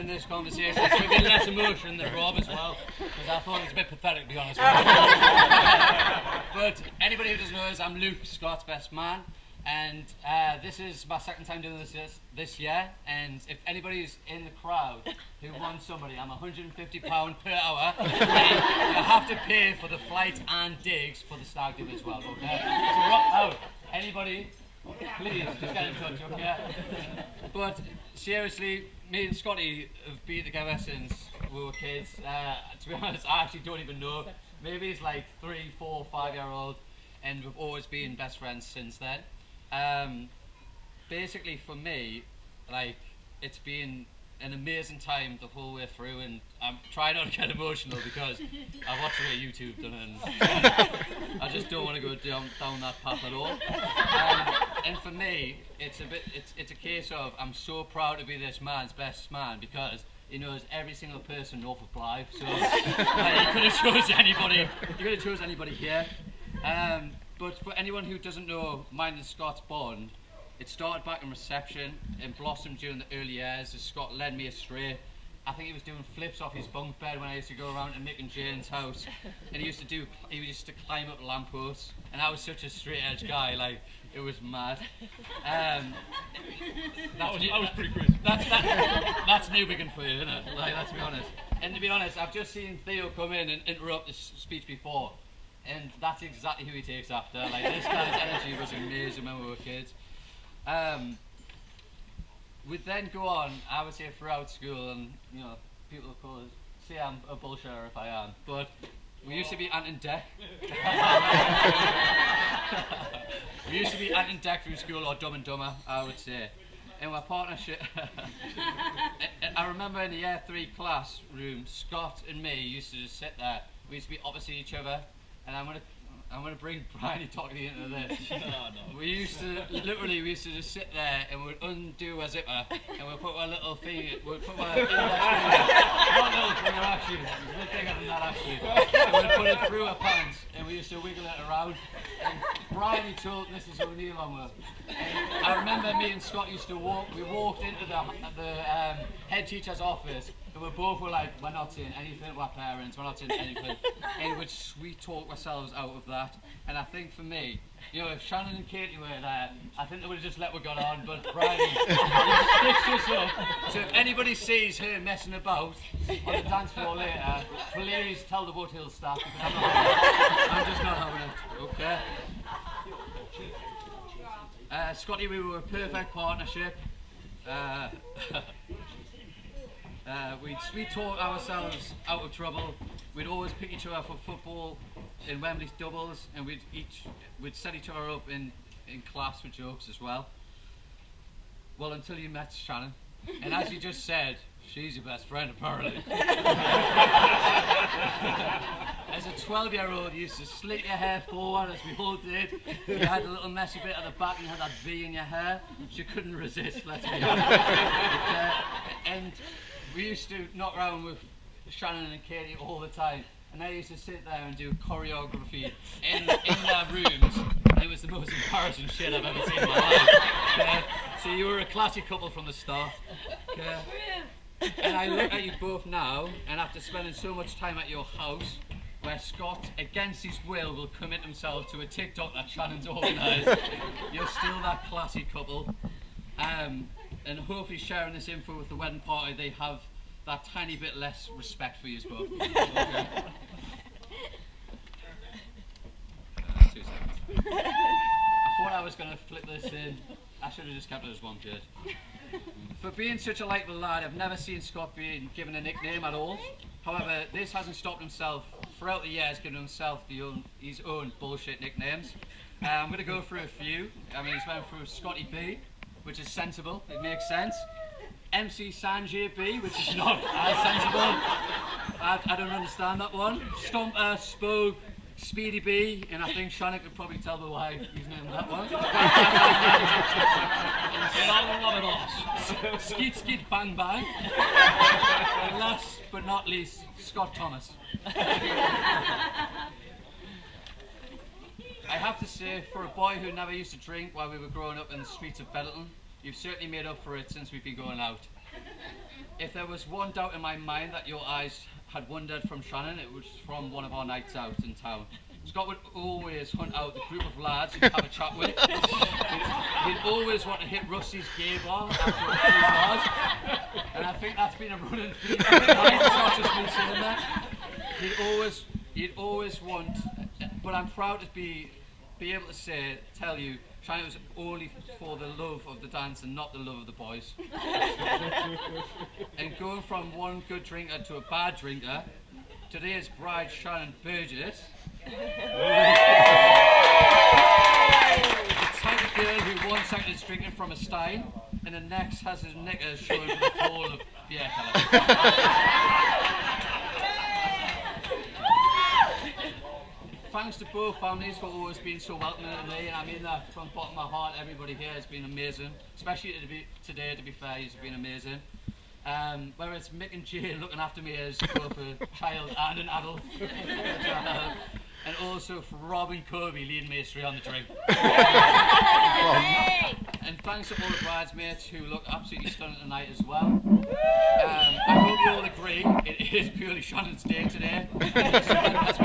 in this conversation. It's a bit less emotion than Rob as well, because I thought it was a bit pathetic, to be honest with you. But anybody who doesn't know us, I'm Luke, Scott's best man, and this is my second time doing this year. And if anybody's in the crowd who wants somebody, I'm £150 per hour. And you have to pay for the flight and digs for the stag do as well. Okay? So anybody? Please, just get in touch, okay? But seriously, me and Scotty have been together since we were kids. To be honest, I actually don't even know. Maybe it's like 3, 4, 5-year-old, and we've always been best friends since then. Basically, for me, like, it's been an amazing time the whole way through, and I'm trying not to get emotional because I watched a bit of YouTube done, and I just don't want to go down that path at all. And for me, it's a case of I'm so proud to be this man's best man because he knows every single person north of Blythe. So you could have chose anybody. You could have chose anybody here. But for anyone who doesn't know mine and Scott's bond, it started back in reception and blossomed during the early years as Scott led me astray. I think he was doing flips off his bunk bed when I used to go around to Mick and Jane's house, and he used to climb up lampposts, and I was such a straight edge guy, like it was mad. That was pretty crazy. That's New Wigan for you, isn't it? Like, let's be honest. And to be honest, I've just seen Theo come in and interrupt his speech before, and that's exactly who he takes after. Like, this guy's energy was amazing when we were kids. We'd then go on, I would say, throughout school, and you know, people of course say I'm a bullshitter if I am, but we used to be ant and deck. We used to be ant and deck through school, or Dumb and Dumber, I would say. In my partnership, I remember in the year 3 classroom, Scott and me used to just sit there. We used to be opposite each other, and I'm gonna bring Brian Tockney into this. No. We used to just sit there and we'd undo a zipper and we'd put our little finger, we'd put our index finger, not little finger actually, it was a bit bigger than that actually, and we'd put it through our pants and we used to wiggle it around. And Brian told Mrs. O'Neill on with. And I remember me and Scott used to we walked into the head teacher's office, and we both were like, we're not saying anything to our parents, we're not saying anything. And we'd sweet talk ourselves out of that. And I think for me, you know, if Shannon and Katie were there, I think they would have just let we got on, but Brian, he sticks us up. So if anybody sees her messing about on the dance floor later, please tell the Wood Hill staff, because I'm just not having it, okay? Scotty, we were a perfect partnership. We'd sweet talk ourselves out of trouble. We'd always pick each other for football in Wembley's doubles, and we'd set each other up in class for jokes as well. Well, until you met Shannon, and as you just said, she's your best friend apparently. As a 12-year-old, you used to slick your hair forward, as we all did. You had a little messy bit at the back and you had that V in your hair. She couldn't resist, let's be honest. And we used to knock around with Shannon and Katie all the time, and I used to sit there and do choreography in their rooms, and it was the most embarrassing shit I've ever seen in my life. So you were a classy couple from the start. And I look at you both now, and after spending so much time at your house, where Scott, against his will commit himself to a TikTok that Shannon's organised, you're still that classy couple. And hopefully sharing this info with the wedding party, they have that tiny bit less respect for you both. Okay. 2 seconds. I thought I was going to flip this in. I should have just kept it as one page. For being such a likable lad, I've never seen Scott being given a nickname at all. However, this hasn't stopped himself throughout the years giving himself his own bullshit nicknames. I'm going to go through a few. I mean, he's went through Scotty B, which is sensible, it makes sense. MC Sanjay B, which is not as sensible. I don't understand that one. Stomper, Spoke, Speedy B, and I think Shannon could probably tell me why he's named that one. Skeet Skeet Bang Bang. And last but not least, Scott Thomas. I have to say, for a boy who never used to drink while we were growing up in the streets of Bettleton, you've certainly made up for it since we've been going out. if there was one doubt in my mind that your eyes had wandered from Shannon, it was from one of our nights out in town. Scott would always hunt out the group of lads he'd have a chat with. He'd always want to hit Rusty's gay bar after a few bars. And I think that's been a running theme. It's not just me saying that. He'd always want, but I'm proud to be able to tell you, Shannon, it was only for the love of the dance and not the love of the boys. And going from one good drinker to a bad drinker, today's bride, Shannon Burgess, the type of girl who one second is drinking from a stein and the next has his knickers showing for the whole of beer colour. Thanks to both families for always being so welcoming to me, and I mean that from the bottom of my heart. Everybody here has been amazing, especially today, to be fair, he's been amazing. Whether it's Mick and Jay looking after me as both a child and an adult, and also for Rob and Kobe leading me astray on the drink. And thanks to all the bridesmaids who look absolutely stunning tonight as well. I hope you all agree, it is purely Shannon's day today. As